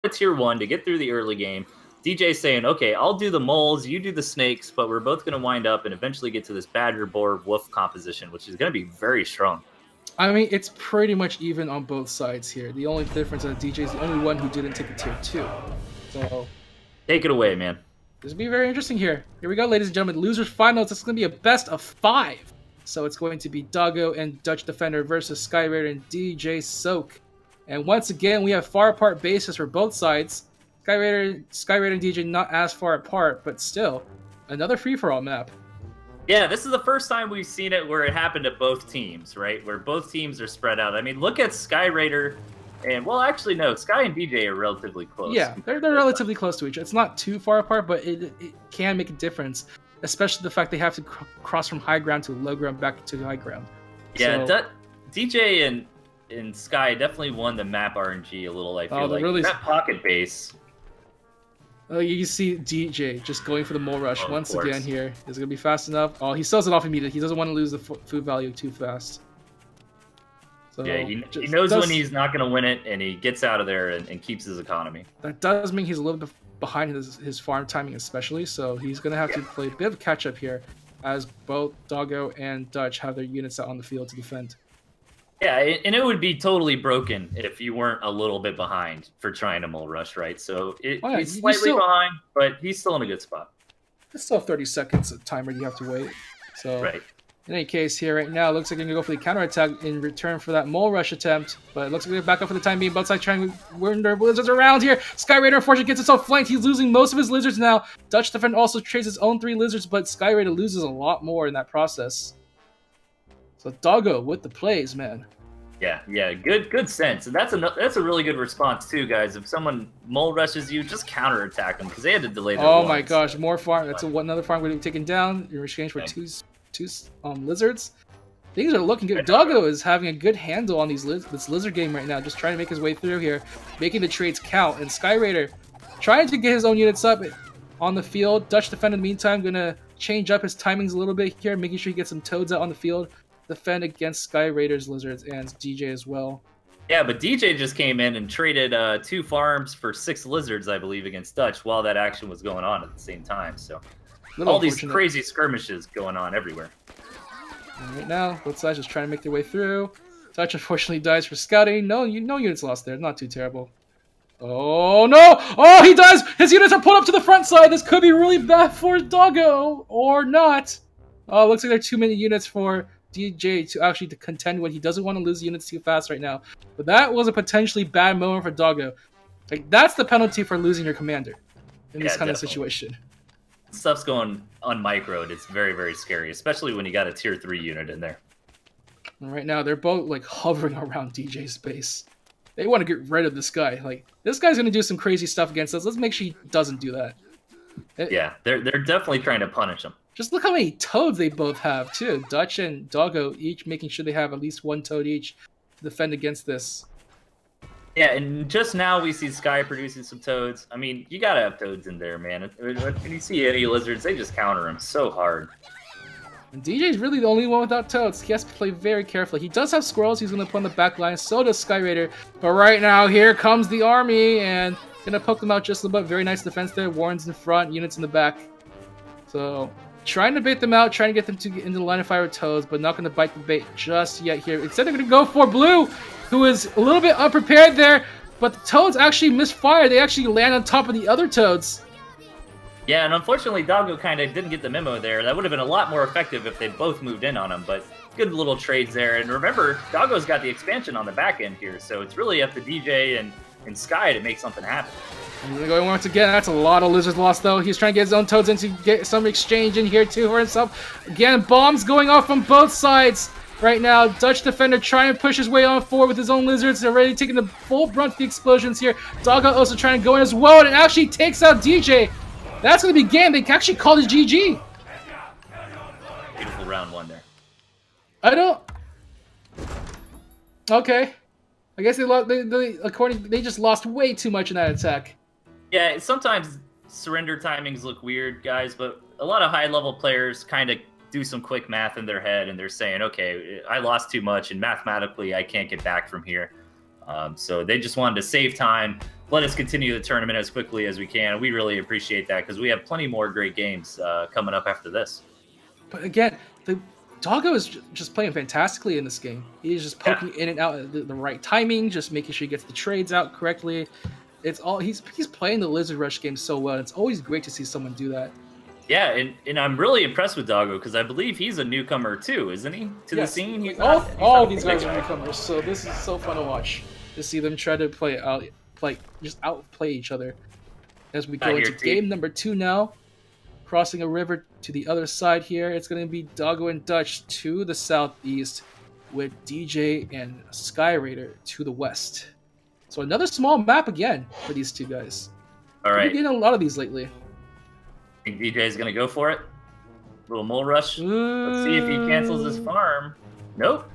a tier 1 to get through the early game. DJ saying, okay, I'll do the moles, you do the snakes, but we're both going to wind up and eventually get to this badger, boar, wolf composition, which is going to be very strong. I mean, it's pretty much even on both sides here. The only difference is that DJ is the only one who didn't take a tier 2. So, take it away, man. This will be very interesting here. Here we go, ladies and gentlemen. Losers finals. This is going to be a best of 5. So it's going to be Dawgo and DutchDefender versus Skyraider and Djsoke. And once again, we have far apart bases for both sides. Skyraider and DJ not as far apart, but still, another free-for-all map. Yeah, this is the first time we've seen it where it happened to both teams, right? Where both teams are spread out. I mean, look at Skyraider and, well, actually, no, Sky and DJ are relatively close. Yeah, they're relatively close to each other. It's not too far apart, but it can make a difference, especially the fact they have to cross from high ground to low ground back to high ground. Yeah, so, DJ and Sky definitely won the map RNG a little, I feel like. Really... That pocket base... Oh, you see DJ just going for the mole rush once again here. Is it going to be fast enough? Oh, he sells it off immediately. He doesn't want to lose the food value too fast. So yeah, he knows when he's not going to win it, and he gets out of there and keeps his economy. That does mean he's a little bit behind his farm timing especially, so he's going to have to play a bit of catch-up here as both Dawgo and Dutch have their units out on the field to defend. Yeah, and it would be totally broken if you weren't a little bit behind for trying to mole rush, right? So he's slightly behind, but he's still in a good spot. It's still 30 seconds of timer you have to wait. So right. In any case, here right now, it looks like they're going to go for the counterattack in return for that mole rush attempt. But it looks like they're back up for the time being. Both sides trying to win their lizards around here. Skyraider, unfortunately, gets himself flanked. He's losing most of his lizards now. DutchDefender also trades his own 3 lizards, but Skyraider loses a lot more in that process. So Dawgo with the plays, man. Yeah, good sense. And that's a really good response too, guys. If someone mole rushes you, just counterattack them because they had to delay their Oh my gosh, more farm. That's another farm going to be taken down in exchange for two lizards. Things are looking good. Dawgo is having a good handle on this lizard game right now, just trying to make his way through here, making the trades count. And Skyraider trying to get his own units up on the field. DutchDefender in the meantime going to change up his timings a little bit here, making sure he gets some toads out on the field. Defend against Skyraider's lizards and DJ as well. Yeah, but DJ just came in and traded 2 farms for 6 lizards, I believe, against Dutch while that action was going on at the same time. So all these crazy skirmishes going on everywhere. And right now, both sides just trying to make their way through. Dutch unfortunately dies for scouting. No units lost there. Not too terrible. Oh no! Oh, he dies! His units are pulled up to the front side. This could be really bad for Dawgo or not. Oh, looks like there are too many units for DJ to actually contend when he doesn't want to lose units too fast right now. But that was a potentially bad moment for Dawgo. Like, that's the penalty for losing your commander in this kind of situation. Stuff's going on micro, and it's very, very scary, especially when you got a tier 3 unit in there. And right now, they're both like hovering around DJ's base. They want to get rid of this guy. Like, this guy's going to do some crazy stuff against us. Let's make sure he doesn't do that. Yeah, they're definitely trying to punish him. Just look how many toads they both have, too. Dutch and Dawgo each making sure they have at least 1 toad each to defend against this. Yeah, and just now we see Sky producing some toads. I mean, you gotta have toads in there, man. When you see any lizards, they just counter them so hard. And DJ's really the only one without toads. He has to play very carefully. He does have squirrels he's going to put on the back line. So does Skyraider. But right now, here comes the army. And going to poke them out just a little bit. Very nice defense there. Warren's in front. Units in the back. So trying to bait them out. Trying to get them to get into the line of fire with toads. But not going to bite the bait just yet here. Instead, they're going to go for Blue, who is a little bit unprepared there. But the toads actually misfire. They actually land on top of the other toads. Yeah, and unfortunately, Dawgo kind of didn't get the memo there. That would have been a lot more effective if they both moved in on him, but good little trades there. And remember, Dawgo's got the expansion on the back end here, so it's really up to DJ and Sky to make something happen. And going once again, that's a lot of lizards lost, though. He's trying to get his own toads in to get some exchange in here, too, for himself. Again, bombs going off from both sides right now. DutchDefender trying to push his way on forward with his own lizards. They're already taking the full brunt of the explosions here. Dawgo also trying to go in as well, and it actually takes out DJ. That's going to be game. They actually called it GG. Beautiful round 1 there. I don't... Okay. I guess they lost. They just lost way too much in that attack. Yeah, sometimes surrender timings look weird, guys, but a lot of high-level players kind of do some quick math in their head, and they're saying, okay, I lost too much, and mathematically I can't get back from here. So they just wanted to save time, let us continue the tournament as quickly as we can. We really appreciate that because we have plenty more great games coming up after this. But again, the Dawgo is just playing fantastically in this game. He's just poking in and out at the right timing, just making sure he gets the trades out correctly. It's all he's playing the Lizard Rush game so well. It's always great to see someone do that. Yeah, and I'm really impressed with Dawgo because I believe he's a newcomer too, isn't he? To the scene. He's all these guys are newcomers, so this is so fun to watch. To see them try to just outplay each other. As we go into game number 2 now, crossing a river to the other side here, it's going to be Dawgo and Dutch to the southeast, with DJ and Skyraider to the west. So another small map again for these two guys. All right, we're getting a lot of these lately. Think DJ is going to go for it? Little mole rush. Let's see if he cancels his farm. Nope.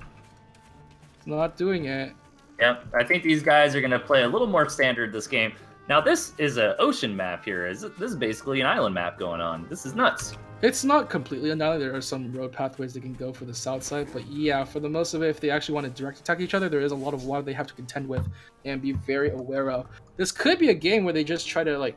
It's not doing it. Yep, I think these guys are going to play a little more standard this game. Now, this is an ocean map here. This is basically an island map going on. This is nuts. It's not completely an island. There are some road pathways they can go for the south side. But yeah, for the most of it, if they actually want to direct attack each other, there is a lot of water they have to contend with and be very aware of. This could be a game where they just try to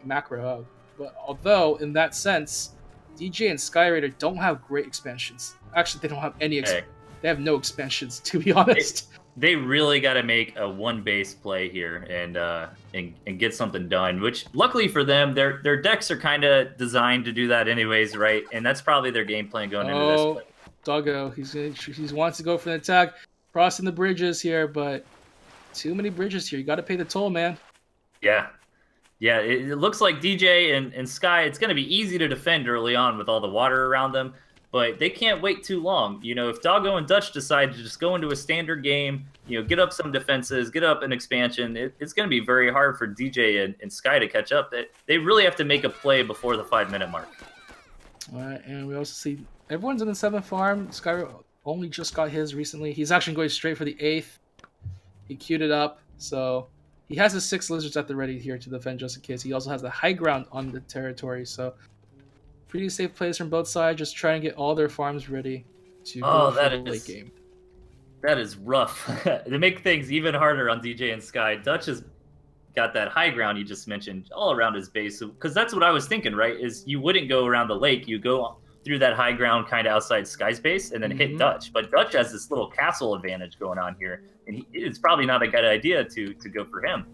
macro out. But although, in that sense, DJ and Skyraider don't have great expansions. Actually, they don't have any They have no expansions, to be honest. They really got to make a one base play here and get something done. Which, luckily for them, their decks are kind of designed to do that anyways, right? And that's probably their game plan going into this. Oh, Dawgo, he wants to go for the attack, crossing the bridges here, but too many bridges here. You got to pay the toll, man. Yeah. Yeah, it looks like DJ and Sky, it's going to be easy to defend early on with all the water around them, but they can't wait too long. You know, if Dawgo and Dutch decide to just go into a standard game, you know, get up some defenses, get up an expansion, it's going to be very hard for DJ and Sky to catch up. They really have to make a play before the 5-minute mark. All right, and we also see everyone's in the 7th farm. Sky only just got his recently. He's actually going straight for the 8th. He queued it up, so... He has his 6 lizards at the ready here to defend just in case. He also has the high ground on the territory, so pretty safe plays from both sides. Just trying to get all their farms ready to go for the late game. That is rough. To make things even harder on DJ and Sky, Dutch has got that high ground you just mentioned all around his base. Because that's what I was thinking, right? Is you wouldn't go around the lake. You go through that high ground kind of outside Sky's base and then hit Dutch. But Dutch has this little castle advantage going on here. And it's probably not a good idea to go for him.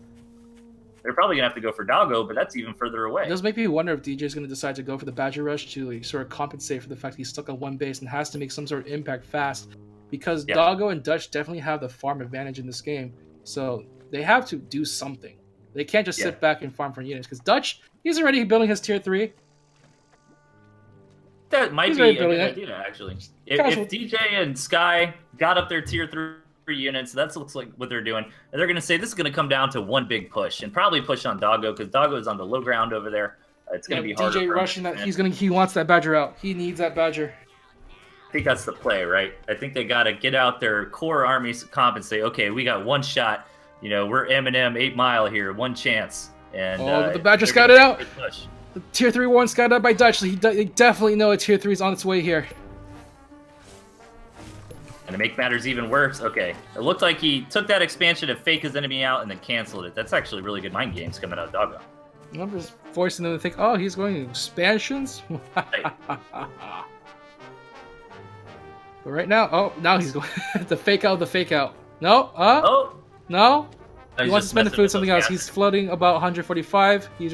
They're probably going to have to go for Dawgo, but that's even further away. It does make me wonder if DJ is going to decide to go for the Badger Rush to sort of compensate for the fact he's stuck on one base and has to make some sort of impact fast. Because Dawgo and Dutch definitely have the farm advantage in this game. So they have to do something. They can't just sit back and farm for units. Because Dutch, he's already building his tier 3. That might be a good idea, actually. If DJ and Sky got up their tier 3 units, that looks like what they're doing. And they're going to say this is going to come down to one big push, and probably push on Dawgo, because Dawgo is on the low ground over there. It's going to be harder. DJ rushing that. He wants that Badger out. He needs that Badger. I think that's the play, right? I think they got to get out their core armies, compensate. Okay, we got one shot. You know, we're Eminem 8 Mile here, one chance. And the Badger scouted out. The tier 3 one scouted out by Dutch. So they definitely know a tier 3 is on its way here. And to make matters even worse, okay, it looked like he took that expansion to fake his enemy out and then canceled it. That's actually really good mind games coming out of Dawgo. I'm just forcing them to think, oh, he's going to expansions? Right. But right now, now he's going to fake out the fake out. No, no. He wants to spend the food something else. He's floating about 145. He's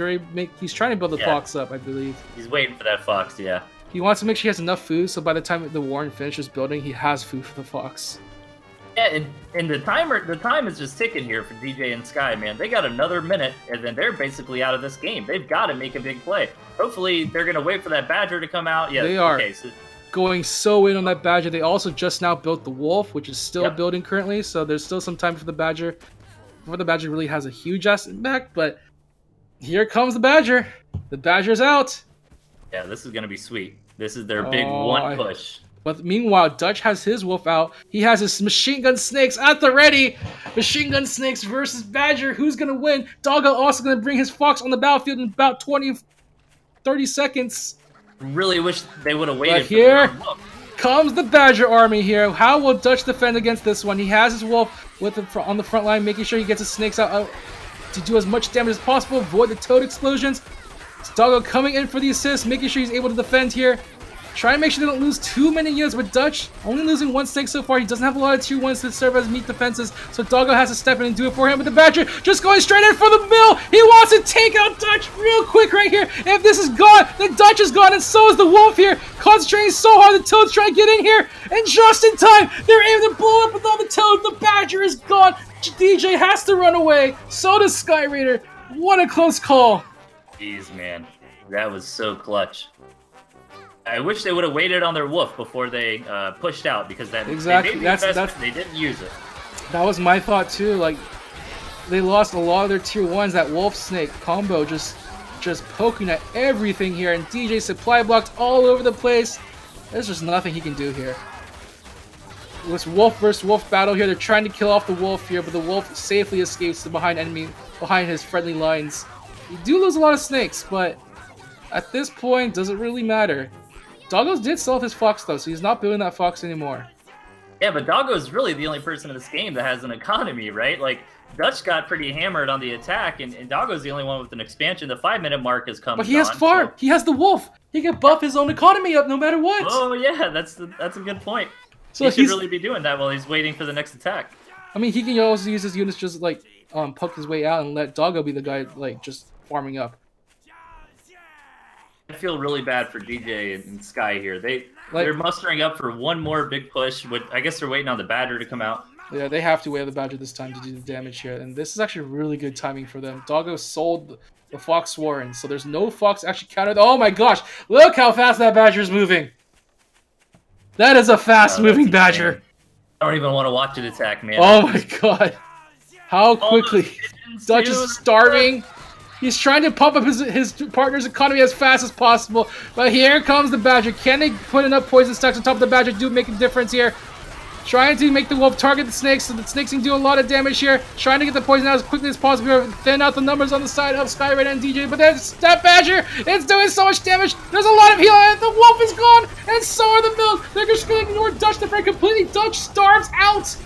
trying to build the fox up, I believe. He's waiting for that fox, yeah. He wants to make sure he has enough food, so by the time the Warren finishes building, he has food for the fox. Yeah, and the time is just ticking here for DJ and Sky, man. They got another minute, and then they're basically out of this game. They've got to make a big play. Hopefully, they're going to wait for that Badger to come out. Yeah, they are going so in on that Badger. They also just now built the Wolf, which is still building currently, so there's still some time for the Badger. Before the Badger really has a huge ass impact, but here comes the Badger. The Badger's out. Yeah, this is going to be sweet. This is their big one push. But meanwhile, Dutch has his wolf out. He has his machine gun snakes at the ready. Machine gun snakes versus Badger. Who's going to win? Dawgo also going to bring his fox on the battlefield in about 30 seconds. Really wish they would have waited. But here comes the Badger army here. How will Dutch defend against this one? He has his wolf on the front line, making sure he gets his snakes out to do as much damage as possible, avoid the toad explosions. Dawgo coming in for the assist, making sure he's able to defend here. Try and make sure they don't lose too many units, but Dutch only losing 1 snake so far. He doesn't have a lot of tier 1s to serve as meat defenses, so Dawgo has to step in and do it for him. But the Badger just going straight in for the mill. He wants to take out Dutch real quick right here. If this is gone, then Dutch is gone, and so is the Wolf here. Concentrating so hard, the Toad's trying to get in here, and just in time, they're able to blow up with all the Toad. The Badger is gone. DJ has to run away. So does Skyraider. What a close call. Jeez, man. That was so clutch. I wish they would have waited on their wolf before they pushed out, because that exactly they didn't use it. That was my thought too. Like, they lost a lot of their tier 1s. That wolf snake combo just poking at everything here, and DJ supply blocked all over the place. There's just nothing he can do here. This wolf versus wolf battle here. They're trying to kill off the wolf here, but the wolf safely escapes to behind his friendly lines. You do lose a lot of snakes, but at this point, does it really matter? Dawgo did sell his fox though, so he's not building that fox anymore. Yeah, but Dawgo is really the only person in this game that has an economy, right? Like, Dutch got pretty hammered on the attack, and Dawgo's the only one with an expansion. The 5-minute mark has come. But he has farm. So... he has the wolf. He can buff his own economy up no matter what. Oh yeah, that's a good point. So he should really be doing that while he's waiting for the next attack. I mean, he can also use his units just like poke his way out and let Dawgo be the guy like just farming up. I feel really bad for DJ and Sky here. They're mustering up for one more big push. I guess they're waiting on the Badger to come out. Yeah, they have to wait on the Badger this time to do the damage here. And this is actually really good timing for them. Dawgo sold the Fox Warren, so there's no Fox actually countered. Oh my gosh, look how fast that Badger's moving. That is a fast-moving Badger. I don't even want to watch it attack, man. Oh my god. How quickly. Dutch is starving. He's trying to pump up his partner's economy as fast as possible. But here comes the Badger. Can they put enough poison stacks on top of the Badger to make a difference here? Trying to make the wolf target the snakes, so the snakes can do a lot of damage here. Trying to get the poison out as quickly as possible here. Thin out the numbers on the side of Skyraider and DJ. But there's that Badger. It's doing so much damage. There's a lot of healing. And the wolf is gone. And so are the mills. They're just going to ignore DutchDefender completely. Dutch starves out.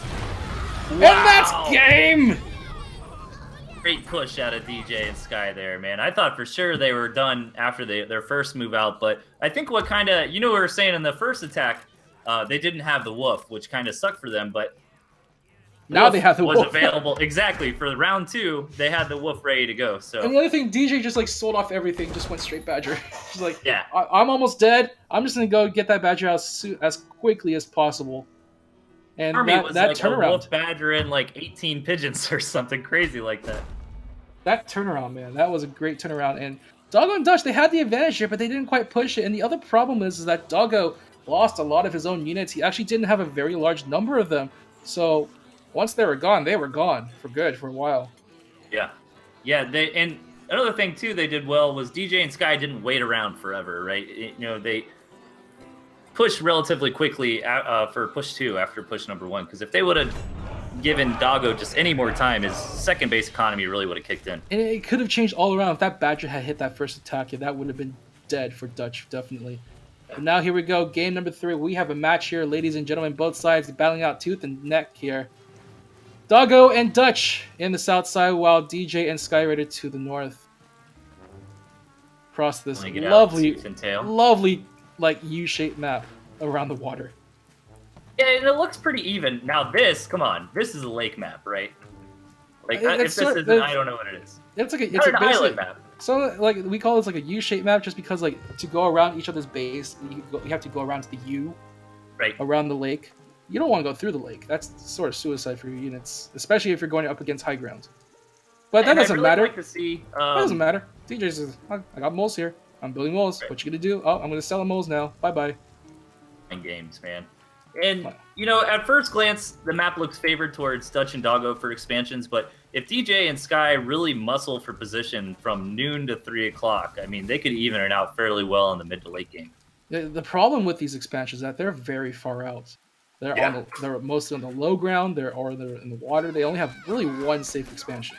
Wow. And that's game. Great push out of DJ and Sky there, man. I thought for sure they were done after their first move out, but I think what kind of, we were saying in the first attack, they didn't have the wolf, which kind of sucked for them, but now they have the wolf. Was available exactly for round 2. They had the wolf ready to go. So and the other thing, DJ just like sold off everything, just went straight Badger. He's like, yeah, I'm almost dead. I'm just gonna go get that Badger out as quickly as possible. And Army was that like turnaround. A wolf Badger and like 18 pigeons or something crazy like that. That turnaround, man, that was a great turnaround. And Dawgo and Dutch, they had the advantage here, but they didn't quite push it. And the other problem is that Dawgo lost a lot of his own units. He actually didn't have a very large number of them. So once they were gone for good for a while. Yeah. Yeah, and another thing too they did well was DJ and Sky didn't wait around forever, right? They pushed relatively quickly for push 2 after push number 1, because if they would have given Dawgo just any more time, his second base economy really would have kicked in. And it could have changed all around. If that Badger had hit that first attack, yeah, that would have been dead for Dutch, definitely. And now here we go, game number 3. We have a match here, ladies and gentlemen, both sides battling out tooth and neck here. Dawgo and Dutch in the south side, while DJ and Skyraider to the north. Across this lovely, like U-shaped map around the water. Yeah, and it looks pretty even. Now this, come on, this is a lake map, right? Like, if this isn't, I don't know what it is. It's like it's an island map. So, like, we call this like a U-shaped map just because, like, to go around each other's base, you have to go around to the U, right, around the lake. You don't want to go through the lake. That's sort of suicide for your units, especially if you're going up against high ground. But that doesn't matter. Like to see, that doesn't matter. DJ says, I got moles here. I'm building moles. Right. What you gonna do? Oh, I'm gonna sell the moles now. Bye-bye. And games, man. And, at first glance, the map looks favored towards Dutch and Dawgo for expansions, but if DJ and Sky really muscle for position from noon to 3 o'clock, I mean, they could even it out fairly well in the mid to late game. The problem with these expansions is that they're very far out. They're mostly on the low ground, they're in the water. They only have really one safe expansion.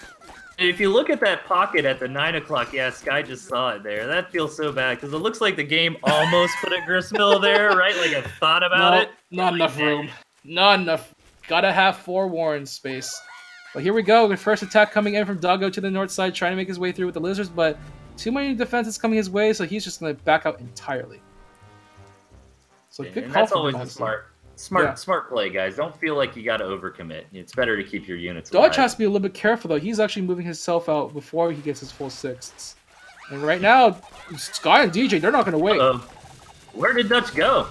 And if you look at that pocket at the 9 o'clock, yeah, Sky just saw it there. That feels so bad, because it looks like the game almost put a gristmill there, right? Like I thought about it. Not enough room. Not enough. Gotta have 4 warren space. But here we go. The first attack coming in from Dawgo to the north side, trying to make his way through with the lizards, but too many defenses coming his way, so he's just going to back out entirely. So good call. That's always a smart play, guys. Don't feel like you got to overcommit. It's better to keep your units alive. Dutch has to be a little bit careful, though. He's actually moving himself out before he gets his full 6s. And right now, Sky and DJ, they're not going to wait. Where did Dutch go?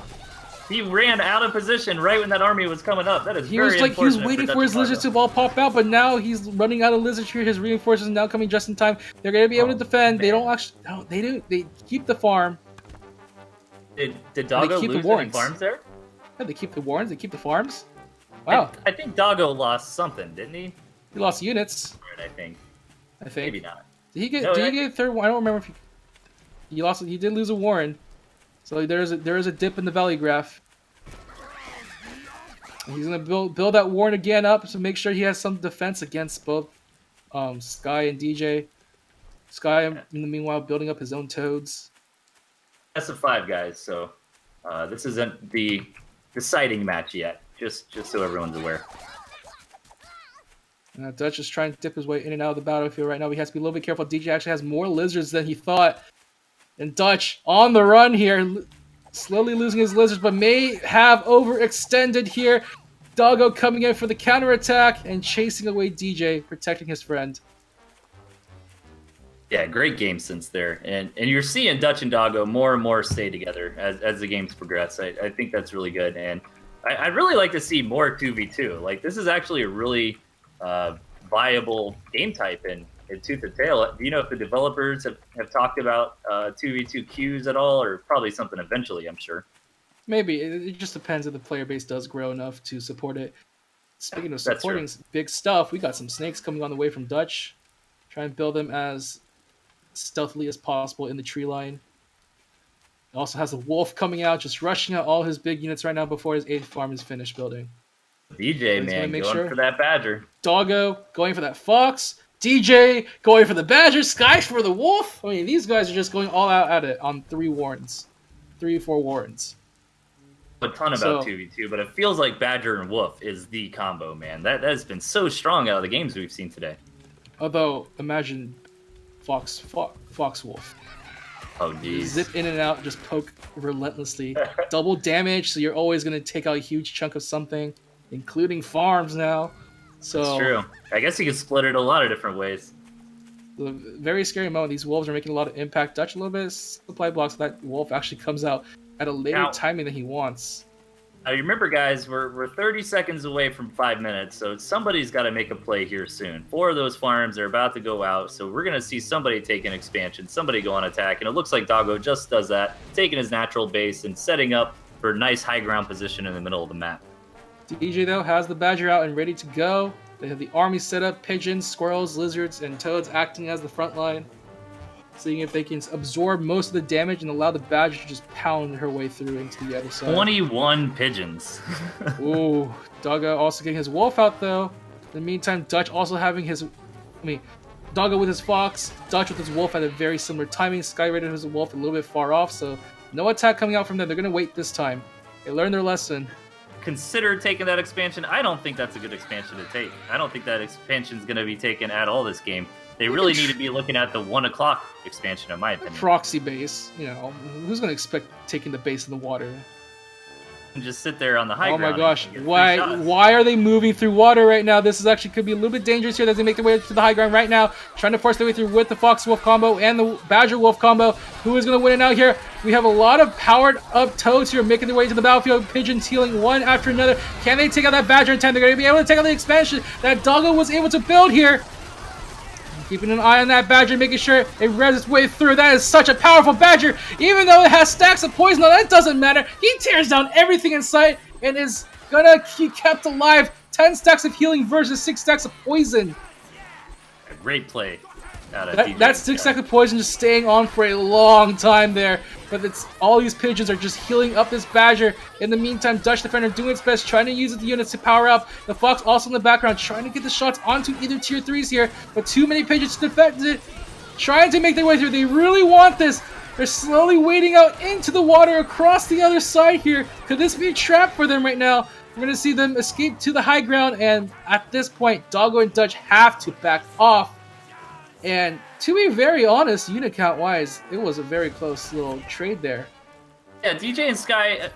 He ran out of position right when that army was coming up. That is he was waiting for his lizards to all pop out, but now he's running out of lizards here. His reinforcements are now coming just in time. They're going to be able to defend. Man. They don't actually. No, they do. They keep the farm. Did Dawgo lose any farms there? Yeah, they keep the warrens. They keep the farms. Wow. I think Dawgo lost something, didn't he? He lost units. I think. Maybe not. Did he get? Did he get a third one? I don't remember if he lost. He did lose a warren. So there is a dip in the valley graph. And he's gonna build that warren again up to make sure he has some defense against both Sky and DJ. Sky, in the meanwhile, building up his own toads. Best of 5, guys. So this isn't the deciding match yet. Just so everyone's aware. Dutch is trying to dip his way in and out of the battlefield right now. He has to be a little bit careful. DJ actually has more lizards than he thought. And Dutch on the run here, slowly losing his lizards, but may have overextended here. Dawgo coming in for the counterattack and chasing away DJ, protecting his friend. Yeah, great game sense there. And you're seeing Dutch and Dawgo more and more stay together as the games progress. I think that's really good. And I'd really like to see more 2v2. Like, this is actually a really viable game type in Tooth and Tail. Do you know if the developers have talked about 2v2 queues at all, or probably something eventually, I'm sure? Maybe. It just depends if the player base does grow enough to support it. Speaking of supporting big stuff, we got some snakes coming on the way from Dutch. Try and build them as stealthily as possible in the tree line. He also has a wolf coming out, just rushing out all his big units right now before his 8th farm is finished building. DJ, man, going for that badger. Dawgo going for that fox. DJ going for the badger. Sky for the wolf. I mean, these guys are just going all out at it on 3 warrens. 3 or 4 warrens. A ton about 2v2, but it feels like badger and wolf is the combo, man. That has been so strong out of the games we've seen today. Although, imagine fox wolf. Oh, geez. Zip in and out, just poke relentlessly. Double damage, so you're always going to take out a huge chunk of something, including farms now. So that's true. I guess you can split it a lot of different ways. The very scary moment. These wolves are making a lot of impact. Dutch a little bit supply blocks. That wolf actually comes out at a later timing than he wants. Now, you remember, guys, we're 30 seconds away from 5 minutes, so somebody's got to make a play here soon. 4 of those farms are about to go out, so we're going to see somebody take an expansion, somebody go on attack, and it looks like Dawgo just does that, taking his natural base and setting up for a nice high ground position in the middle of the map. DJ, though, has the badger out and ready to go. They have the army set up, pigeons, squirrels, lizards, and toads acting as the front line. Seeing if they can absorb most of the damage and allow the badger to just pound her way through into the other side. 21 pigeons. Ooh, Dawgo also getting his wolf out, though. In the meantime, Dutch also having his... Dawgo with his fox, Dutch with his wolf at a very similar timing. Skyraider with his wolf a little bit far off, so no attack coming out from them. They're going to wait this time. They learned their lesson. Consider taking that expansion. I don't think that's a good expansion to take. I don't think that expansion is going to be taken at all this game. They really need to be looking at the 1 o'clock expansion, in my opinion. Proxy base, you know, who's going to expect taking the base in the water? And just sit there on the high ground. Oh my gosh, why are they moving through water right now? This is actually could be a little bit dangerous here as they make their way to the high ground right now, trying to force their way through with the Fox Wolf combo and the Badger Wolf combo. Who is going to win it out here? We have a lot of powered up toads here making their way to the battlefield. Pigeons healing one after another. Can they take out that Badger in time? They're going to be able to take out the expansion that Dawgo was able to build here. Keeping an eye on that badger, making sure it revs its way through. That is such a powerful badger. Even though it has stacks of poison, that doesn't matter. He tears down everything in sight and is gonna be kept alive. 10 stacks of healing versus 6 stacks of poison. A great play. That 6 stacks of poison just staying on for a long time there. But it's all these pigeons are just healing up this badger. In the meantime, DutchDefender doing its best, trying to use the units to power up. The Fox also in the background, trying to get the shots onto either tier 3s here. But too many pigeons to defend it. Trying to make their way through. They really want this. They're slowly wading out into the water across the other side here. Could this be a trap for them right now? We're going to see them escape to the high ground, and at this point, Dawgo and Dutch have to back off. And to be very honest, unit count-wise, it was a very close little trade there. Yeah, DJ and Sky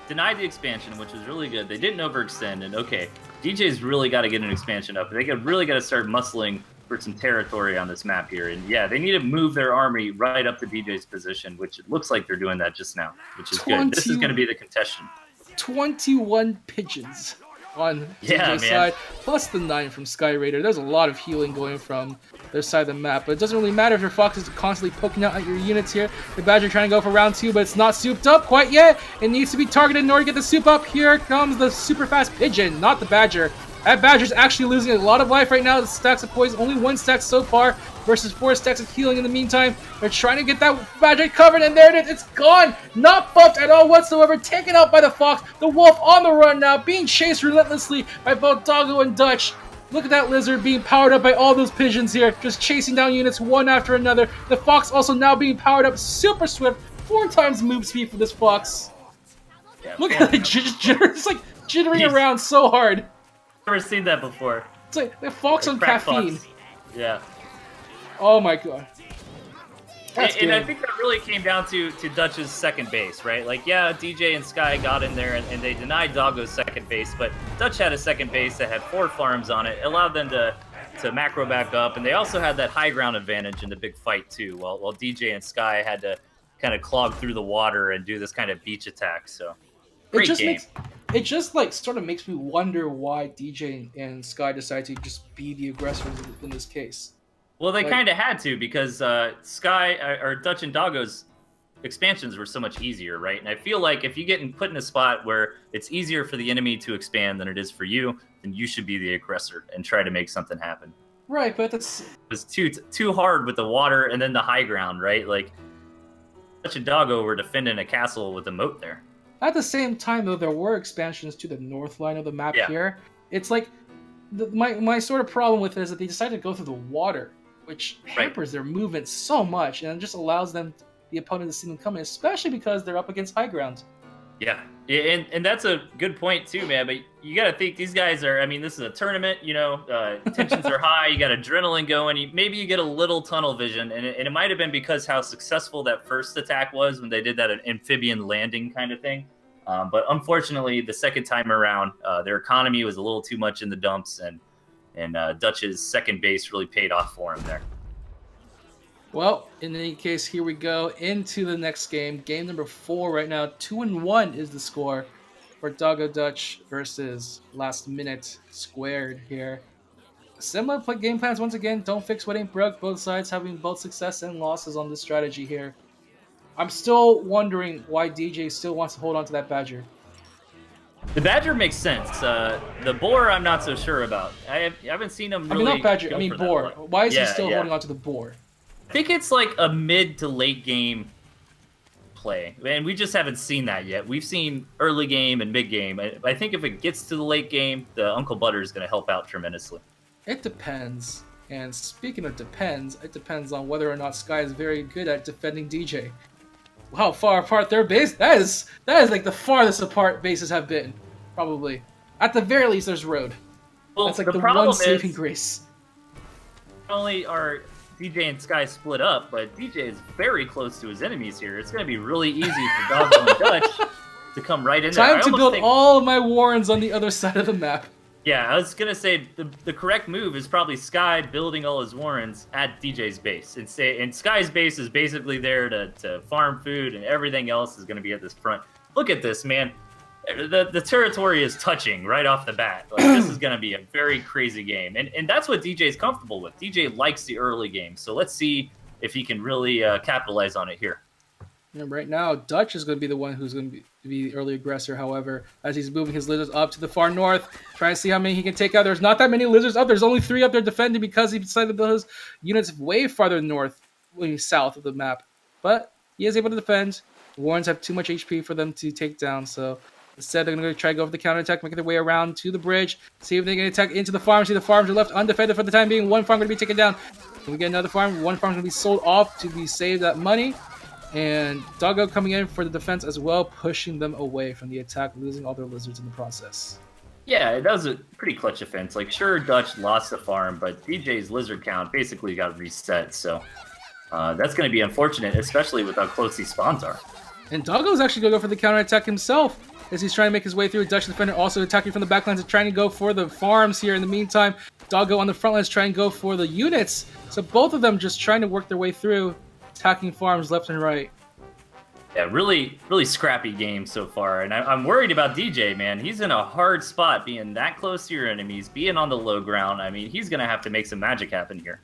denied the expansion, which was really good. They didn't overextend, and okay, DJ's really got to get an expansion up. They really got to start muscling for some territory on this map here. And yeah, they need to move their army right up to DJ's position, which it looks like they're doing that just now, which is good. This is going to be the contention. 21 pigeons on DJ's side, plus the 9 from Skyraider. There's a lot of healing going from their side of the map, but it doesn't really matter if your Fox is constantly poking out at your units here. The Badger trying to go for round 2, but it's not souped up quite yet. It needs to be targeted in order to get the soup up. Here comes the super fast pigeon, not the Badger. That Badger's actually losing a lot of life right now. The stacks of poison, only 1 stack so far versus 4 stacks of healing in the meantime. They're trying to get that Badger covered, and there it is. It's gone. Not buffed at all whatsoever. Taken out by the Fox. The Wolf on the run now, being chased relentlessly by both Dawgo and Dutch. Look at that Lizard being powered up by all those pigeons here, just chasing down units one after another. The Fox also now being powered up super swift. 4 times move speed for this Fox. Yeah, look at it, it's like jittering around so hard. Never seen that before. It's like the Fox on caffeine. Fox. Yeah. Oh my god. And I think that really came down to Dutch's second base, right? Like, yeah, DJ and Sky got in there and they denied Dawgo's second base, but Dutch had a second base that had 4 farms on it. It allowed them to macro back up, and they also had that high ground advantage in the big fight too, while DJ and Sky had to kind of clog through the water and do this kind of beach attack. So great game. It just like sort of makes me wonder why DJ and Sky decided to just be the aggressors in this case. Well, they kind of had to, because Sky or Dutch and Dawgo's expansions were so much easier, right? And I feel like if you get put in a spot where it's easier for the enemy to expand than it is for you, then you should be the aggressor and try to make something happen. Right, but that's it was too hard with the water and then the high ground, right? Like Dutch and Dawgo were defending a castle with a moat there. At the same time, though, there were expansions to the north line of the map here. It's like my sort of problem with it is that they decided to go through the water, which hampers their movement so much, and it just allows them, the opponent, to see them coming, especially because they're up against high ground. Yeah, and that's a good point too, man. But you got to think these guys are. I mean, this is a tournament. You know, tensions are high. You got adrenaline going. Maybe you get a little tunnel vision, and it might have been because how successful that first attack was when they did that amphibian landing kind of thing. But unfortunately, the second time around, their economy was a little too much in the dumps, and Dutch's second base really paid off for him there. Well, in any case, here we go into the next game. Game number 4 right now. 2-1 is the score for Dawgo Dutch versus Last Minute Squared here. Similar game plans once again. Don't fix what ain't broke. Both sides having both success and losses on this strategy here. I'm still wondering why DJ still wants to hold on to that Badger. The Badger makes sense. The Boar, I'm not so sure about. I haven't seen him really. I mean, not Badger. I mean, Boar. Why is he still holding on to the Boar? I think it's like a mid to late game play, and we just haven't seen that yet. We've seen early game and mid game. I think if it gets to the late game, the Uncle Butter is going to help out tremendously. It depends. And speaking of depends, it depends on whether or not Sky is very good at defending DJ. How far apart their base? That is like the farthest apart bases have been, probably. At the very least, there's road. Well, that's like the one saving grace. Not only are DJ and Sky split up, but DJ is very close to his enemies here. It's going to be really easy for Dawgo and Dutch to come right in there. Time to build all of my warrens on the other side of the map. Yeah, I was going to say the correct move is probably Sky building all his warrens at DJ's base. And Sky's base is basically there to farm food, and everything else is going to be at this front. Look at this, man. The territory is touching right off the bat. Like, this is going to be a very crazy game. And that's what DJ's comfortable with. DJ likes the early game. So let's see if he can really capitalize on it here. And right now, Dutch is going to be the one who's going to be the early aggressor, however, as he's moving his lizards up to the far north, trying to see how many he can take out. There's not that many lizards up. There's only 3 up there defending because he decided to build his units way farther north, way south of the map. But he is able to defend. The Warrens have too much HP for them to take down, so instead they're going to try to go for the counterattack, making their way around to the bridge, see if they can attack into the farm. See, the farms are left undefended for the time being. One farm going to be taken down. Can we get another farm? One farm going to be sold off to be saved that money. And Dawgo coming in for the defense as well, pushing them away from the attack, losing all their lizards in the process. Yeah, that was a pretty clutch defense. Like, sure, Dutch lost the farm, but DJ's lizard count basically got reset, so that's going to be unfortunate, especially with how close these spawns are. And Dawgo's actually going to go for the counterattack himself as he's trying to make his way through. DutchDefender also attacking from the backlines and trying to go for the farms here. In the meantime, Dawgo on the front lines trying to go for the units. So both of them just trying to work their way through, attacking farms left and right. Yeah, really scrappy game so far. And I'm worried about DJ, man. He's in a hard spot being that close to your enemies, being on the low ground. I mean, he's going to have to make some magic happen here.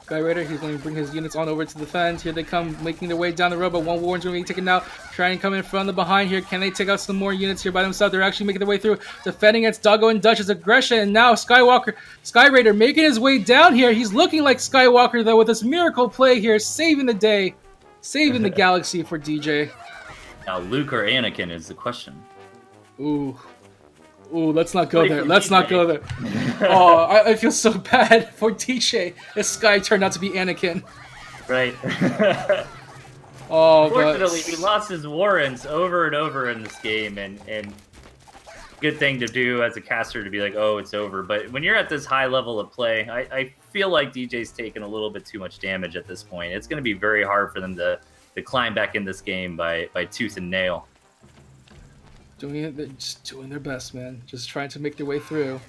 Skyraider, he's going to bring his units on over to the defense. Here they come, making their way down the road, but one warden's going to be taken out. Trying to come in from the behind here. Can they take out some more units here by themselves? They're actually making their way through, defending against Dawgo and Dutch's aggression. And now Skyraider making his way down here. He's looking like Skywalker, though, with this miracle play here, saving the day, saving the galaxy for DJ. Now, Luke or Anakin is the question. Ooh, let's not go there. Let's not go there. Oh, I feel so bad for DJ. This guy turned out to be Anakin. Right. Oh, unfortunately, he lost his warrants over and over in this game, and good thing to do as a caster to be like, oh, it's over. But when you're at this high level of play, I feel like DJ's taken a little bit too much damage at this point. It's going to be very hard for them to climb back in this game by tooth and nail. Just doing their best, man. Just trying to make their way through.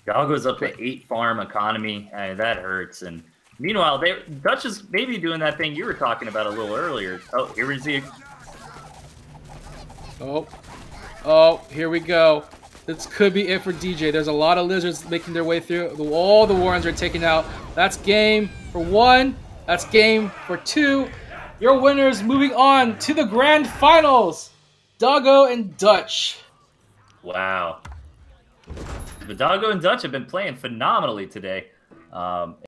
Dawgo's up to 8 farm economy. That hurts. And meanwhile, Dutch is maybe doing that thing you were talking about a little earlier. Oh, here we see. Oh, here we go. This could be it for DJ. There's a lot of lizards making their way through. All the warrens are taken out. That's game for 1. That's game for 2. Your winners moving on to the grand finals. Dawgo and Dutch. Wow. The Dawgo and Dutch have been playing phenomenally today.